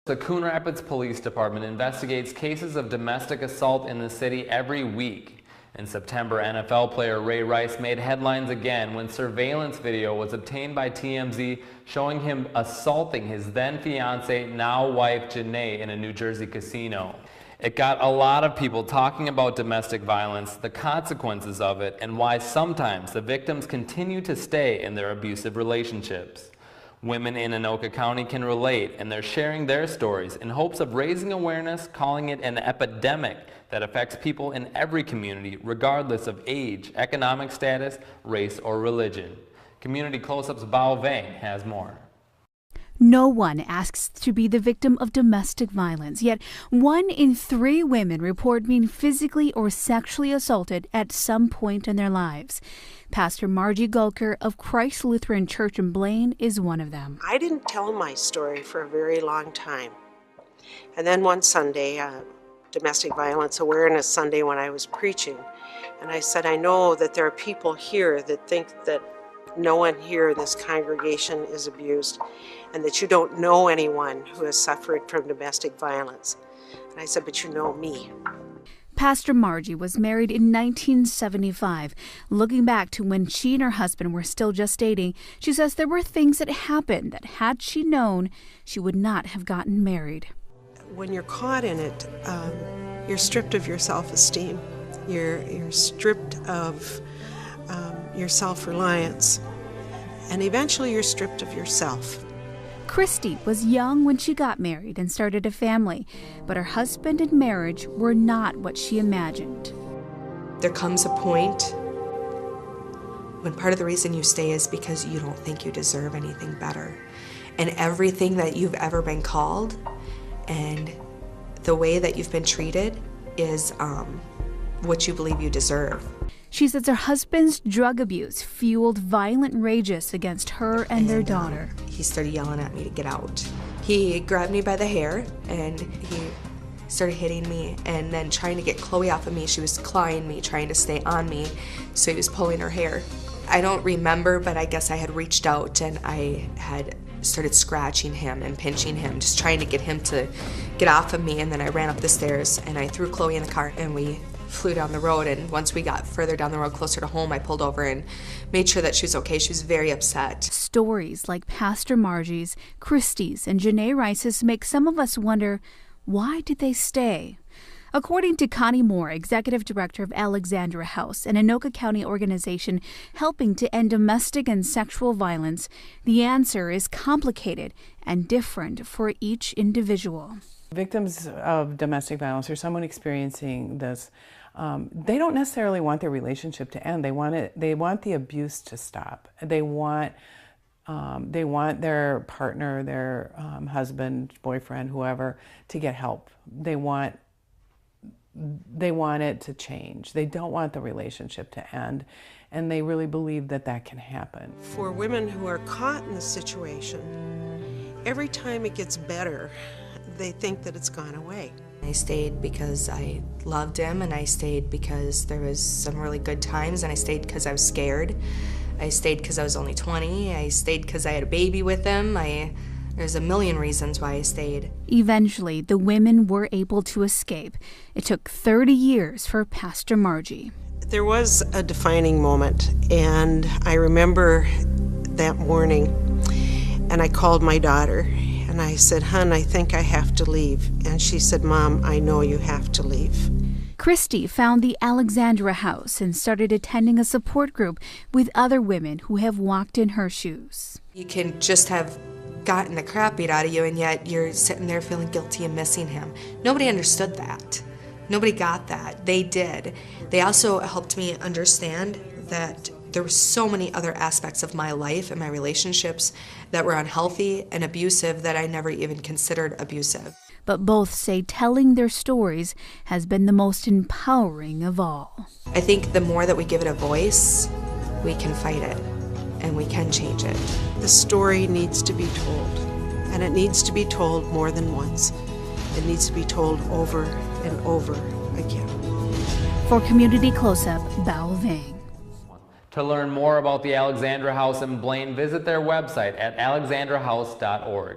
The Coon Rapids Police Department investigates cases of domestic assault in the city every week. In September, NFL player Ray Rice made headlines again when surveillance video was obtained by TMZ showing him assaulting his then fiancée, now wife Janae, in a New Jersey casino. It got a lot of people talking about domestic violence, the consequences of it, and why sometimes the victims continue to stay in their abusive relationships. Women in Anoka County can relate, and they're sharing their stories in hopes of raising awareness, calling it an epidemic that affects people in every community, regardless of age, economic status, race, or religion. Community Close-Up's Bao Vang has more. No one asks to be the victim of domestic violence, yet 1 in 3 women report being physically or sexually assaulted at some point in their lives. Pastor Margie Gulker of Christ Lutheran Church in Blaine is one of them. I didn't tell my story for a very long time. And then one Sunday, Domestic Violence Awareness Sunday, when I was preaching, and I said, I know that there are people here that think that no one here in this congregation is abused, and that you don't know anyone who has suffered from domestic violence. And I said, but you know me. Pastor Margie was married in 1975. Looking back to when she and her husband were still just dating, she says there were things that happened that had she known, she would not have gotten married. When you're caught in it, you're stripped of your self-esteem. You're stripped of your self-reliance, and eventually you're stripped of yourself. Christy was young when she got married and started a family, but her husband and marriage were not what she imagined. There comes a point when part of the reason you stay is because you don't think you deserve anything better. And everything that you've ever been called and the way that you've been treated is what you believe you deserve. She says her husband's drug abuse fueled violent rages against her and their daughter. He started yelling at me to get out. He grabbed me by the hair and he started hitting me and then trying to get Chloe off of me. She was clawing me, trying to stay on me, so he was pulling her hair. I don't remember, but I guess I had reached out and I had started scratching him and pinching him, just trying to get him to get off of me, and then I ran up the stairs and I threw Chloe in the car and we flew down the road. And once we got further down the road closer to home, I pulled over and made sure that she was okay. She was very upset. Stories like Pastor Margie's, Christy's, and Janae Rice's make some of us wonder, why did they stay? According to Connie Moore, Executive Director of Alexandra House, an Anoka County organization helping to end domestic and sexual violence, the answer is complicated and different for each individual. Victims of domestic violence or someone experiencing this, they don't necessarily want their relationship to end. They want the abuse to stop. They want their partner, their husband, boyfriend, whoever, to get help. They want it to change. They don't want the relationship to end, and they really believe that that can happen. For women who are caught in this situation, every time it gets better, they think that it's gone away. I stayed because I loved him, and I stayed because there was some really good times, and I stayed because I was scared. I stayed because I was only 20. I stayed because I had a baby with him. There's a million reasons why I stayed. Eventually, the women were able to escape. It took 30 years for Pastor Margie. There was a defining moment, and I remember that morning, and I called my daughter, and I said, "Hon, I think I have to leave." And she said, "Mom, I know you have to leave." Christy found the Alexandra House and started attending a support group with other women who have walked in her shoes. You can just have gotten the crap beat out of you, and yet you're sitting there feeling guilty and missing him. Nobody understood that. Nobody got that. They did. They also helped me understand that there were so many other aspects of my life and my relationships that were unhealthy and abusive that I never even considered abusive. But both say telling their stories has been the most empowering of all. I think the more that we give it a voice, we can fight it and we can change it. The story needs to be told, and it needs to be told more than once. It needs to be told over and over again. For Community Close-Up, Bao Vang. To learn more about the Alexandra House in Blaine, visit their website at alexandrahouse.org.